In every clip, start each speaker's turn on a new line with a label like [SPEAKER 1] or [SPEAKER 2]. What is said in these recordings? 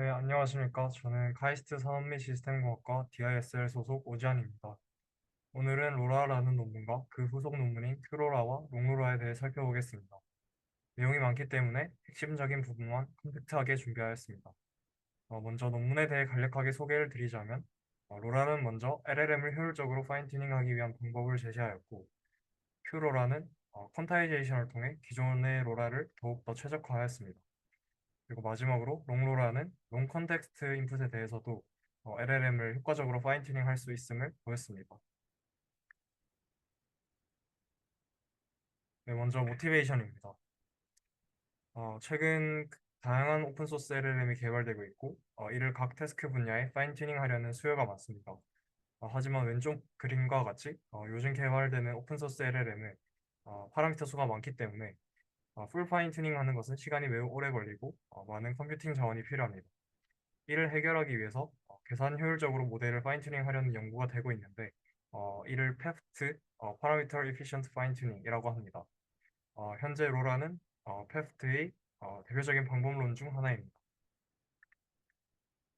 [SPEAKER 1] 네, 안녕하십니까. 저는 카이스트 산업 및 시스템공학과 DISL 소속 오지환입니다. 오늘은 로라라는 논문과 그 후속 논문인 큐로라와 롱로라에 대해 살펴보겠습니다. 내용이 많기 때문에 핵심적인 부분만 컴팩트하게 준비하였습니다. 먼저 논문에 대해 간략하게 소개를 드리자면, 로라는 먼저 LLM을 효율적으로 파인튜닝하기 위한 방법을 제시하였고, 큐로라는 퀀타이제이션을 통해 기존의 로라를 더욱 더 최적화하였습니다. 그리고 마지막으로 롱로라는 롱 컨텍스트 인풋에 대해서도 LLM을 효과적으로 파인튜닝 할 수 있음을 보였습니다. 네, 먼저 모티베이션입니다. 최근 다양한 오픈소스 LLM이 개발되고 있고 이를 각 태스크 분야에 파인튜닝 하려는 수요가 많습니다. 하지만 왼쪽 그림과 같이 요즘 개발되는 오픈소스 LLM은 파라미터 수가 많기 때문에 풀 파인튜닝 하는 것은 시간이 매우 오래 걸리고 많은 컴퓨팅 자원이 필요합니다. 이를 해결하기 위해서 계산 효율적으로 모델을 파인튜닝 하려는 연구가 되고 있는데 이를 PEFT, Parameter Efficient Fine-Tuning이라고 합니다. 현재 로라는 PEFT의 대표적인 방법론 중 하나입니다.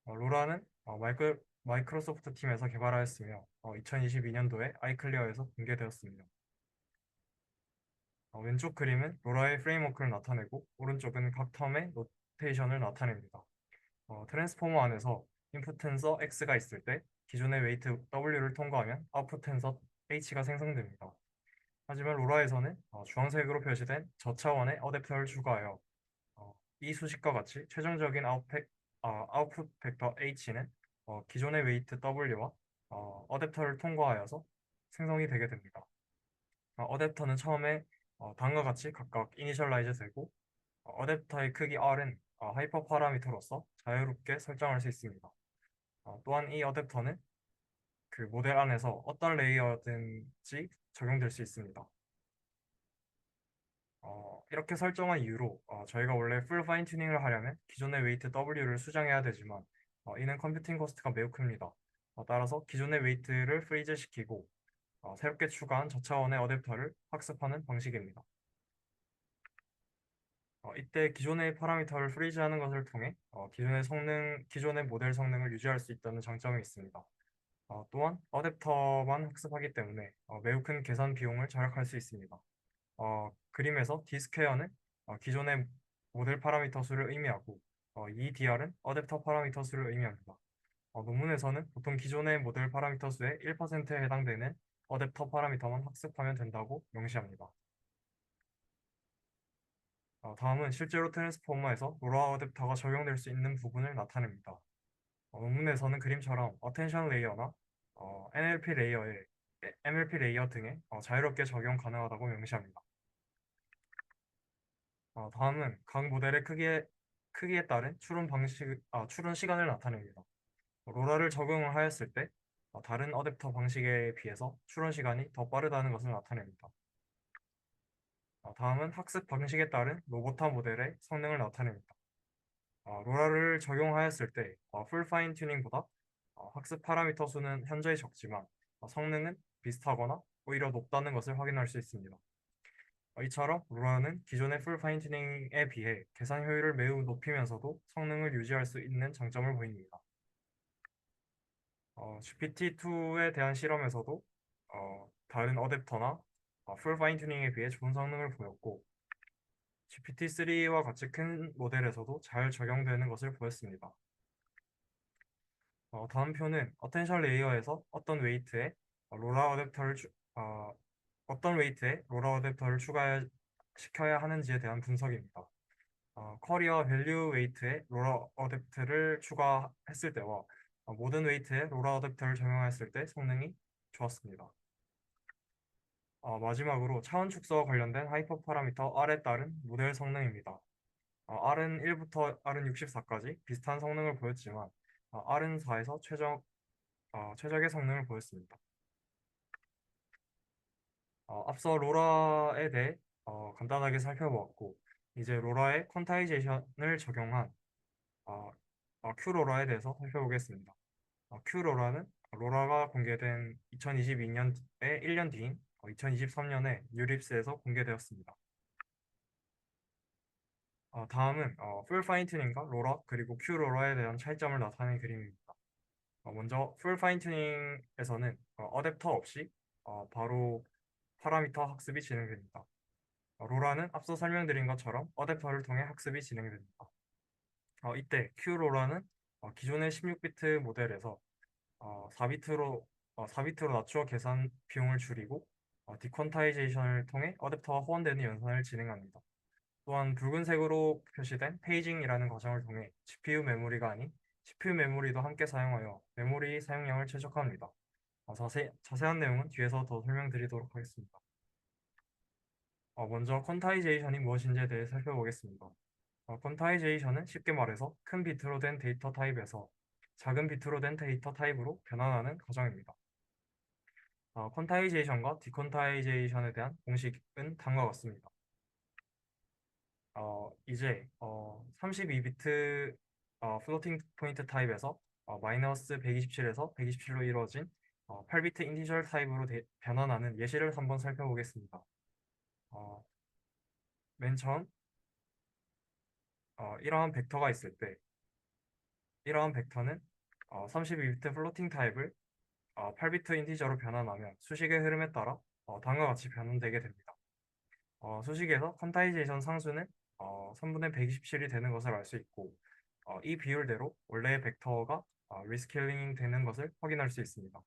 [SPEAKER 1] 로라는 마이크로소프트 팀에서 개발하였으며 2022년도에 아이클리어에서 공개되었습니다. 왼쪽 그림은 로라의 프레임워크를 나타내고 오른쪽은 각 텀의 노테이션을 나타냅니다. 트랜스포머 안에서 인풋 텐서 X가 있을 때 기존의 웨이트 W를 통과하면 아웃풋 텐서 H가 생성됩니다. 하지만 로라에서는 주황색으로 표시된 저차원의 어댑터를 추가하여 이 수식과 같이 최종적인 아웃풋 벡터 H는 기존의 웨이트 W와 어댑터를 통과하여서 생성이 되게 됩니다. 어댑터는 처음에 다음과 같이 각각 이니셜라이즈 되고 어댑터의 크기 R은 하이퍼 파라미터로서 자유롭게 설정할 수 있습니다. 또한 이 어댑터는 그 모델 안에서 어떤 레이어든지 적용될 수 있습니다. 이렇게 설정한 이유로 저희가 원래 풀 파인 튜닝을 하려면 기존의 웨이트 W를 수정해야 되지만 이는 컴퓨팅 코스트가 매우 큽니다. 따라서 기존의 웨이트를 프리즈 시키고 새롭게 추가한 저차원의 어댑터를 학습하는 방식입니다. 이때 기존의 파라미터를 프리즈하는 것을 통해 기존의 모델 성능을 유지할 수 있다는 장점이 있습니다. 또한 어댑터만 학습하기 때문에 매우 큰 계산 비용을 절약할 수 있습니다. 그림에서 D스퀘어는 기존의 모델 파라미터 수를 의미하고 EDR은 어댑터 파라미터 수를 의미합니다. 논문에서는 보통 기존의 모델 파라미터 수의 1%에 해당되는 어댑터 파라미터만 학습하면 된다고 명시합니다. 다음은 실제로 트랜스포머에서 로라 어댑터가 적용될 수 있는 부분을 나타냅니다. 논문에서는 그림처럼 어텐션 레이어나 MLP 레이어 등에 자유롭게 적용 가능하다고 명시합니다. 다음은 각 모델의 크기에 따른 추론 시간을 나타냅니다. 로라를 적용을 하였을 때 다른 어댑터 방식에 비해서 추론 시간이 더 빠르다는 것을 나타냅니다. 다음은 학습 방식에 따른 로보타 모델의 성능을 나타냅니다. 로라를 적용하였을 때 풀 파인 튜닝보다 학습 파라미터 수는 현저히 적지만 성능은 비슷하거나 오히려 높다는 것을 확인할 수 있습니다. 이처럼 로라는 기존의 풀 파인 튜닝에 비해 계산 효율을 매우 높이면서도 성능을 유지할 수 있는 장점을 보입니다. GPT-2에 대한 실험에서도 다른 어댑터나 풀 파인 튜닝에 비해 좋은 성능을 보였고 GPT-3와 같이 큰 모델에서도 잘 적용되는 것을 보였습니다. 다음 표는 어텐션 레이어에서 어떤 웨이트에 로라 어댑터를 추가시켜야 하는지에 대한 분석입니다. 커리어 밸류 웨이트에 로라 어댑터를 추가했을 때와 모든 웨이트에 로라 어댑터를 적용했을 때 성능이 좋았습니다. 마지막으로 차원 축소와 관련된 하이퍼 파라미터 R에 따른 모델 성능입니다. R은 1부터 R은 64까지 비슷한 성능을 보였지만 R은 4에서 최적의 성능을 보였습니다. 앞서 로라에 대해 간단하게 살펴보았고 이제 로라의 퀀타이제이션을 적용한 어, 큐로라에 대해서 살펴보겠습니다. 큐로라는 로라가 공개된 2022년에 1년 뒤인 2023년에 뉴립스에서 공개되었습니다. 다음은 풀 파인튜닝과 로라 그리고 큐 로라에 대한 차이점을 나타내는 그림입니다. 먼저 풀 파인튜닝에서는 어댑터 없이 바로 파라미터 학습이 진행됩니다. 로라는 앞서 설명드린 것처럼 어댑터를 통해 학습이 진행됩니다. 이때 큐 로라는 기존의 16비트 모델에서 4비트로 낮추어 계산 비용을 줄이고 디퀀타이제이션을 통해 어댑터와 호환되는 연산을 진행합니다. 또한 붉은색으로 표시된 페이징이라는 과정을 통해 GPU 메모리가 아닌 CPU 메모리도 함께 사용하여 메모리 사용량을 최적화합니다. 자세한 내용은 뒤에서 더 설명드리도록 하겠습니다. 먼저 퀀타이제이션이 무엇인지에 대해 살펴보겠습니다. 퀀타이제이션은 쉽게 말해서 큰 비트로 된 데이터 타입에서 작은 비트로 된 데이터 타입으로 변환하는 과정입니다. 퀀타이제이션과 디퀀타이제이션에 대한 공식은 다음과 같습니다. 이제 32비트 플로팅 포인트 타입에서 마이너스 127에서 127로 이루어진 8비트 인티저 타입으로 변환하는 예시를 한번 살펴보겠습니다. 어, 맨 처음 이러한 벡터가 있을 때 이러한 벡터는 32비트 플로팅 타입을 8비트 인티저로 변환하면 수식의 흐름에 따라 다음과 같이 변환되게 됩니다. 수식에서 퀀타이제이션 상수는 3분의 127이 되는 것을 알 수 있고 이 비율대로 원래의 벡터가 리스케일링 되는 것을 확인할 수 있습니다.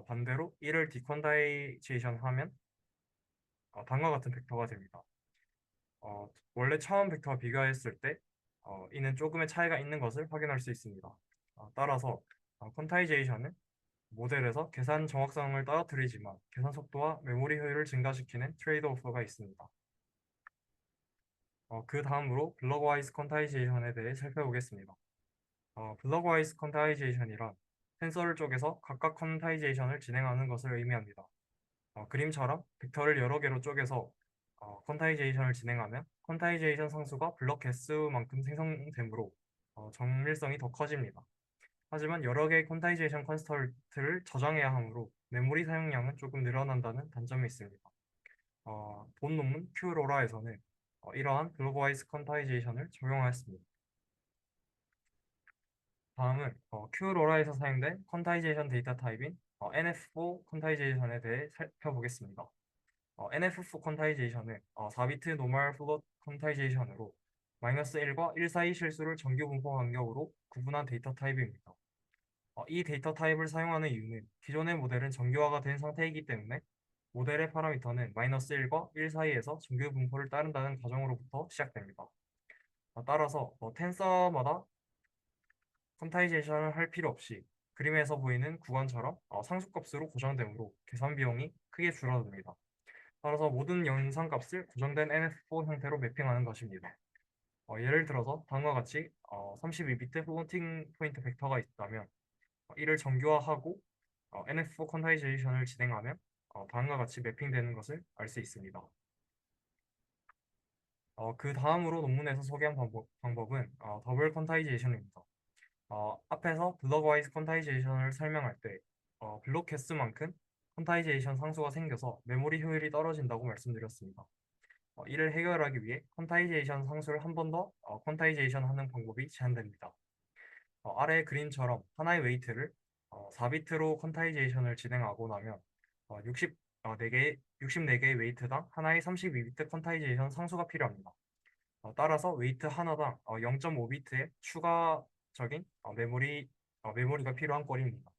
[SPEAKER 1] 반대로 이를 디퀀타이제이션 하면 다음과 같은 벡터가 됩니다. 원래 처음 벡터와 비교했을 때 이는 조금의 차이가 있는 것을 확인할 수 있습니다. 따라서 퀀타이제이션은 모델에서 계산 정확성을 떨어뜨리지만 계산 속도와 메모리 효율을 증가시키는 트레이드오프가 있습니다. 그 다음으로 블럭와이즈 퀀타이제이션에 대해 살펴보겠습니다. 블럭와이즈 퀀타이제이션이란 센서를 쪼개서 각각 퀀타이제이션을 진행하는 것을 의미합니다. 그림처럼 벡터를 여러 개로 쪼개서 퀀타이제이션을 진행하면 퀀타이제이션 상수가 블럭 개수만큼 생성되므로 정밀성이 더 커집니다. 하지만 여러 개의 퀀타이제이션 컨스턴트를 저장해야 하므로 메모리 사용량은 조금 늘어난다는 단점이 있습니다. 본 논문 큐로라에서는 이러한 글로벌와이즈 퀀타이제이션을 적용하였습니다. 다음은 큐로라에서 사용된 퀀타이제이션 데이터 타입인 NF4 퀀타이제이션에 대해 살펴보겠습니다. NF4 퀀타이제이션은 4비트 노멀 플롯 퀀타이제이션으로 마이너스 1과 1 사이 실수를 정규 분포 간격으로 구분한 데이터 타입입니다. 이 데이터 타입을 사용하는 이유는 기존의 모델은 정교화가 된 상태이기 때문에 모델의 파라미터는 마이너스 1과 1 사이에서 정규 분포를 따른다는 가정으로부터 시작됩니다. 따라서 텐서마다 퀀타이제이션을 할 필요 없이 그림에서 보이는 구간처럼 상수값으로 고정되므로 계산 비용이 크게 줄어듭니다. 따라서 모든 연산값을 고정된 NF4 형태로 매핑하는 것입니다. 예를 들어서 다음과 같이 32비트 플로팅 포인트 벡터가 있다면 이를 정교화하고 NF4 퀀타이제이션을 진행하면 다음과 같이 매핑되는 것을 알 수 있습니다. 그 다음으로 논문에서 소개한 방법은 더블 퀀타이제이션입니다. 앞에서 블럭와이즈 퀀타이제이션을 설명할 때 블록 개수만큼 퀀타이제이션 상수가 생겨서 메모리 효율이 떨어진다고 말씀드렸습니다. 이를 해결하기 위해 퀀타이제이션 상수를 한 번 더 퀀타이제이션 하는 방법이 제한됩니다. 아래 그림처럼 하나의 웨이트를 4비트로 퀀타이제이션을 진행하고 나면 64개의 웨이트당 하나의 32비트 퀀타이제이션 상수가 필요합니다. 따라서 웨이트 하나당 0.5비트의 추가적인 메모리가 필요한 꼴입니다.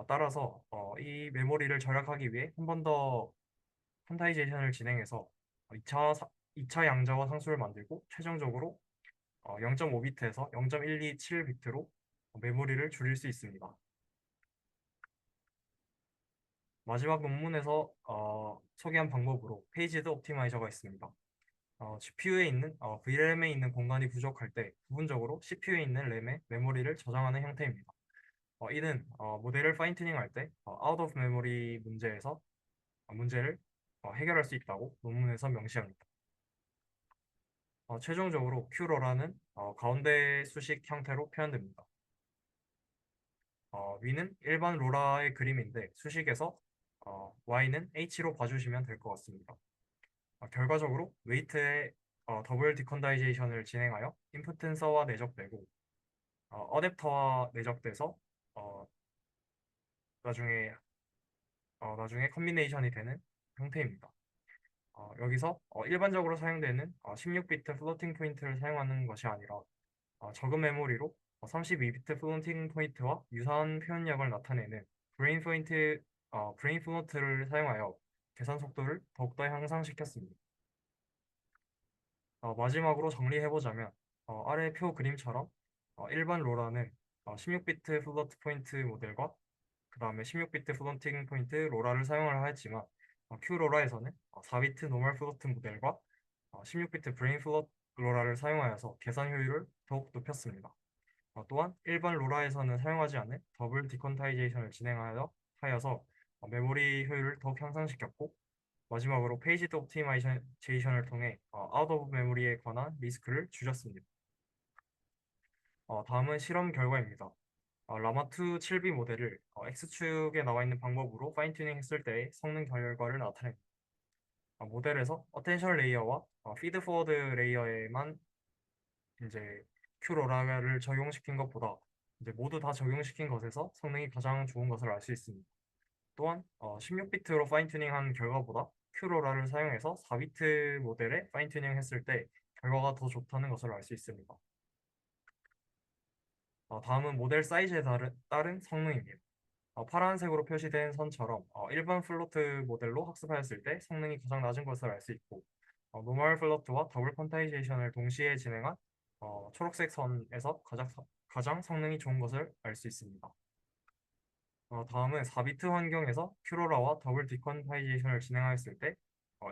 [SPEAKER 1] 따라서 이 메모리를 절약하기 위해 한 번 더 퀀타이제이션을 진행해서 2차 양자화 상수를 만들고 최종적으로 0.5비트에서 0.127비트로 메모리를 줄일 수 있습니다. 마지막 논문에서 소개한 방법으로 페이지드 옵티마이저가 있습니다. GPU에 있는 VRAM에 있는 공간이 부족할 때 부분적으로 CPU에 있는 램에 메모리를 저장하는 형태입니다. 이는 모델을 파인튜닝할 때 out of memory 문제를 해결할 수 있다고 논문에서 명시합니다. 최종적으로 큐러라는 가운데 수식 형태로 표현됩니다. 위는 일반 로라의 그림인데 수식에서 y는 h로 봐주시면 될 것 같습니다. 결과적으로 웨이트의 더블 디컨다이제이션을 진행하여 인풋 텐서와 내적되고 어댑터와 내적돼서 어, 나중에 나중에 컨비네이션이 되는 형태입니다. 여기서 일반적으로 사용되는 16비트 플로팅 포인트를 사용하는 것이 아니라 적은 메모리로 32비트 플로팅 포인트와 유사한 표현력을 나타내는 브레인 플로트를 사용하여 계산 속도를 더욱더 향상시켰습니다. 마지막으로 정리해보자면 아래 표 그림처럼 일반 로라는 16비트 플로트 포인트 모델과 그 다음에 16비트 플로팅 포인트 로라를 사용을 하였지만 큐로라에서는 4비트 노멀 플로트 모델과 16비트 브레인 플로트 로라를 사용하여서 계산 효율을 더욱 높였습니다. 또한 일반 로라에서는 사용하지 않는 더블 디컨타이제이션을 진행하여서 메모리 효율을 더욱 향상시켰고 마지막으로 페이지드 옵티마이제이션을 통해 아웃 오브 메모리에 관한 리스크를 줄였습니다. 다음은 실험 결과입니다. 라마2 7B 모델을 X축에 나와 있는 방법으로 파인 튜닝 했을 때의 성능 결과를 나타냅니다. 모델에서 어텐션 레이어와 피드 포워드 레이어에만 이제 큐로라를 적용시킨 것보다 이제 모두 다 적용시킨 것에서 성능이 가장 좋은 것을 알 수 있습니다. 또한 16비트로 파인 튜닝한 결과보다 큐로라를 사용해서 4비트 모델에 파인 튜닝 했을 때 결과가 더 좋다는 것을 알 수 있습니다. 다음은 모델 사이즈에 따른 성능입니다. 파란색으로 표시된 선처럼 일반 플로트 모델로 학습하였을 때 성능이 가장 낮은 것을 알 수 있고 노멀 플로트와 더블 퀀타이제이션을 동시에 진행한 초록색 선에서 가장 성능이 좋은 것을 알 수 있습니다. 다음은 4비트 환경에서 큐로라와 더블 디퀀타이제이션을 진행하였을 때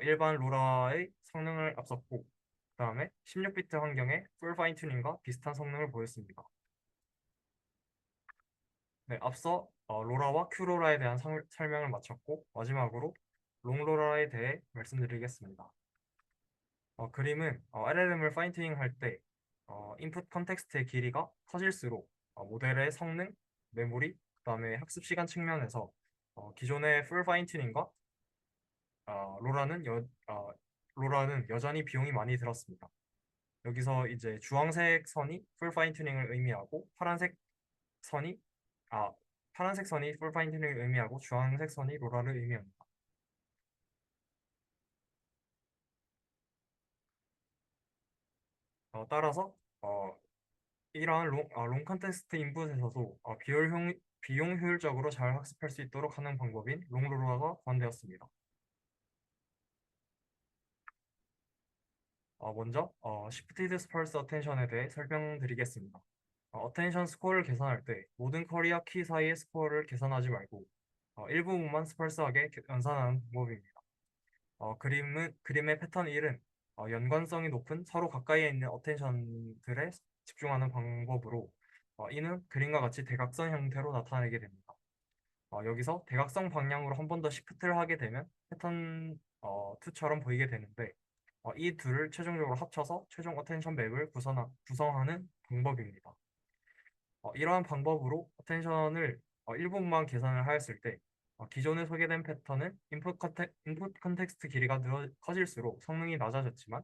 [SPEAKER 1] 일반 로라의 성능을 앞섰고 그 다음에 16비트 환경의 풀 파인 튜닝과 비슷한 성능을 보였습니다. 네, 앞서 로라와 큐로라에 대한 설명을 마쳤고 마지막으로 롱로라에 대해 말씀드리겠습니다. 그림은 LLM을 파인튜닝 할 때 인풋 컨텍스트의 길이가 커질수록 모델의 성능, 메모리, 그다음에 학습 시간 측면에서 기존의 풀 파인튜닝과 로라는 로라는 여전히 비용이 많이 들었습니다. 여기서 이제 주황색 선이 풀 파인튜닝을 의미하고 선이 아 파란색 선이 풀 파인튜닝을 의미하고 주황색 선이 로라를 의미합니다. 따라서 이러한 롱 컨텍스트 인풋에서도 비용 효율적으로 잘 학습할 수 있도록 하는 방법인 롱로라가 고안되었습니다. 먼저 Shifted Sparse Attention에 대해 설명드리겠습니다. 어텐션 스코어를 계산할 때 모든 커리어 키 사이의 스코어를 계산하지 말고 일부분만 스펄스하게 연산하는 방법입니다. 그림의 패턴 1은 연관성이 높은 서로 가까이에 있는 어텐션들에 집중하는 방법으로 이는 그림과 같이 대각선 형태로 나타내게 됩니다. 여기서 대각선 방향으로 한 번 더 시프트를 하게 되면 패턴 2처럼 보이게 되는데 이 둘을 최종적으로 합쳐서 최종 어텐션 맵을 구성하는 방법입니다. 이러한 방법으로 어텐션을 일부분만 계산을 하였을 때 기존에 소개된 패턴은 인풋 컨텍스트 길이가 커질수록 성능이 낮아졌지만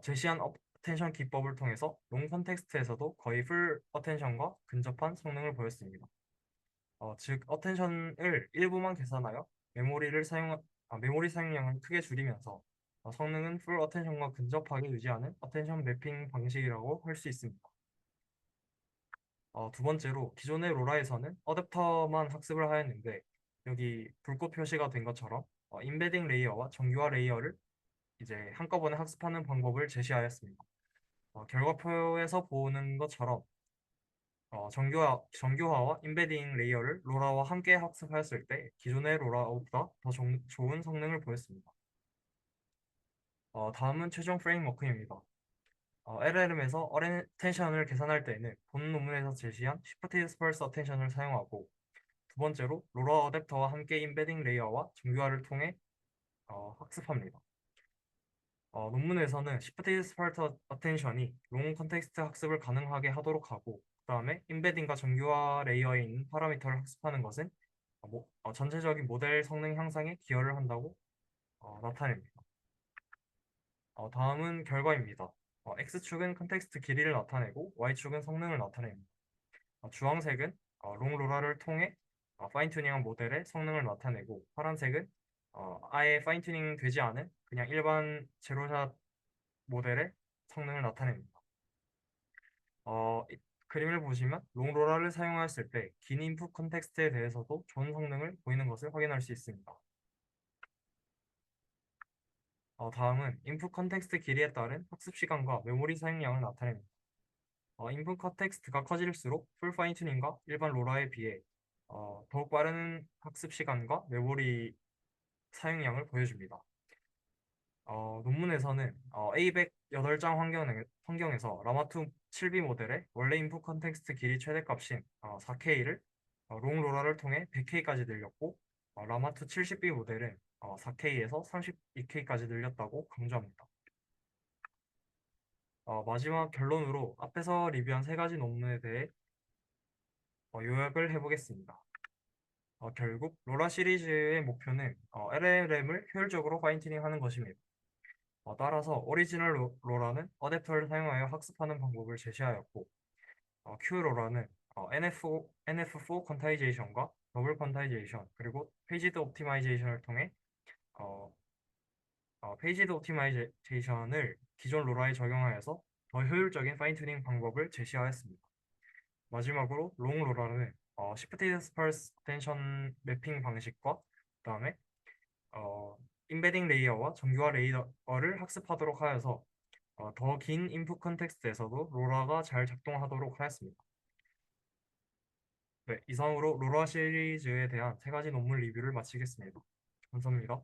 [SPEAKER 1] 제시한 어텐션 기법을 통해서 롱 컨텍스트에서도 거의 풀 어텐션과 근접한 성능을 보였습니다. 즉 어텐션을 일부만 계산하여 메모리 사용량을 크게 줄이면서 성능은 풀 어텐션과 근접하게 유지하는 어텐션 매핑 방식이라고 할 수 있습니다. 두 번째로 기존의 로라에서는 어댑터만 학습을 하였는데 여기 불꽃 표시가 된 것처럼 인베딩 레이어와 정규화 레이어를 이제 한꺼번에 학습하는 방법을 제시하였습니다. 결과표에서 보는 것처럼 정교화와 인베딩 레이어를 로라와 함께 학습하였을 때 기존의 로라보다 더 좋은 성능을 보였습니다. 다음은 최종 프레임워크입니다. LLM에서 어텐션을 계산할 때에는 본 논문에서 제시한 Shifted Sparse Attention을 사용하고 두 번째로 로라 어댑터와 함께 인베딩 레이어와 정교화를 통해 학습합니다. 논문에서는 Shifted Sparse Attention이 롱 컨텍스트 학습을 가능하게 하도록 하고 그 다음에 인베딩과 정교화 레이어에 있는 파라미터를 학습하는 것은 전체적인 모델 성능 향상에 기여를 한다고 나타냅니다. 다음은 결과입니다. X축은 컨텍스트 길이를 나타내고 Y축은 성능을 나타냅니다. 주황색은 롱로라를 통해 파인튜닝한 모델의 성능을 나타내고 파란색은 아예 파인튜닝 되지 않은 그냥 일반 제로샷 모델의 성능을 나타냅니다. 그림을 보시면 롱로라를 사용하였을 때 긴 인풋 컨텍스트에 대해서도 좋은 성능을 보이는 것을 확인할 수 있습니다. 다음은 인풋 컨텍스트 길이에 따른 학습 시간과 메모리 사용량을 나타냅니다. 인풋 컨텍스트가 커질수록 풀 파인튜닝과 일반 로라에 비해 더욱 빠른 학습 시간과 메모리 사용량을 보여줍니다. 논문에서는 A100 8장 환경에서 라마2 7B 모델의 원래 인풋 컨텍스트 길이 최대값인 4K를 롱로라를 통해 100K까지 늘렸고 라마2 70B 모델은 4K에서 32K까지 늘렸다고 강조합니다. 마지막 결론으로 앞에서 리뷰한 세 가지 논문에 대해 요약을 해보겠습니다. 결국 로라 시리즈의 목표는 LLM을 효율적으로 파인튜닝하는 것입니다. 따라서 오리지널 로라는 어댑터를 사용하여 학습하는 방법을 제시하였고 Q로라는 NF4 퀀타이제이션과 더블 퀀타이제이션 그리고 페이지드 옵티마이제이션을 통해 어, 페이지드 옵티마이제이션을 기존 로라에 적용하여서 더 효율적인 파인튜닝 방법을 제시하였습니다. 마지막으로 롱 로라는 시프트 스파스 텐션 매핑 방식과 그다음에 어, 임베딩 레이어와 정교화 레이어를 학습하도록 하여서 더 긴 인풋 컨텍스트에서도 로라가 잘 작동하도록 하였습니다. 네, 이상으로 로라 시리즈에 대한 세 가지 논문 리뷰를 마치겠습니다. 감사합니다.